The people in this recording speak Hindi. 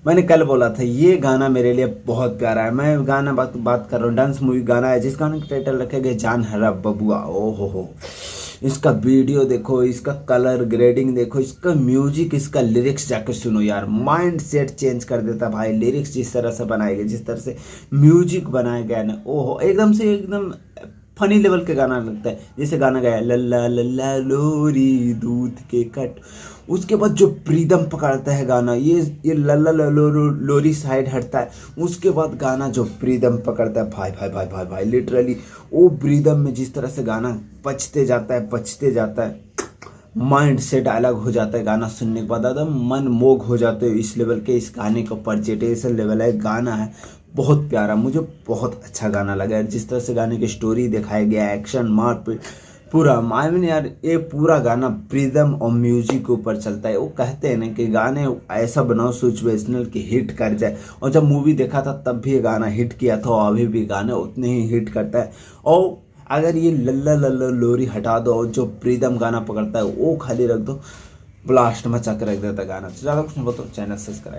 मैंने कल बोला था ये गाना मेरे लिए बहुत प्यारा है। मैं गाना बात कर रहा हूँ, डांस मूवी गाना है जिस गाने का टाइटल रखा गया जान हरा बबुआ। ओ हो, इसका वीडियो देखो, इसका कलर ग्रेडिंग देखो, इसका म्यूजिक, इसका लिरिक्स जाकर सुनो यार, माइंड सेट चेंज कर देता भाई। लिरिक्स जिस तरह से बनाए गए, जिस तरह से म्यूजिक बनाया गया ना, ओहो, एकदम से एकदम फनी लेवल के गाना लगता है। जैसे गाना गाया लल्ला लल्ला लोरी दूध के कट, उसके बाद जो प्रीदम पकड़ता है गाना, ये लल्ला लोरी साइड हटता है, उसके बाद गाना जो प्रीदम पकड़ता है, भाई भाई भाई भाई भाई, लिटरली वो प्रीदम में जिस तरह से गाना बचते जाता है, माइंड सेट अलग हो जाता है गाना सुनने के बाद, एकदम मन मोग हो जाते हो। इस लेवल के इस गाने का परजेटेशन लेवल है, गाना है बहुत प्यारा, मुझे बहुत अच्छा गाना लगा यार। जिस तरह से गाने की स्टोरी दिखाया गया, एक्शन मारपीट पूरा, मायने यार ये पूरा गाना प्रीदम और म्यूजिक के ऊपर चलता है। वो कहते हैं ना कि गाने ऐसा बनाओ सिचुएशनल कि हिट कर जाए, और जब मूवी देखा था तब भी ये गाना हिट किया था और अभी भी गाने उतने ही हिट करता है। और अगर ये लल्ला लल्ला लोरी हटा दो और जो प्रीदम गाना पकड़ता है वो खाली रख दो, ब्लास्ट मचा के रख देता गाना। तो ज़्यादा कुछ नहीं बताओ, चैनल सब्सक्राइब।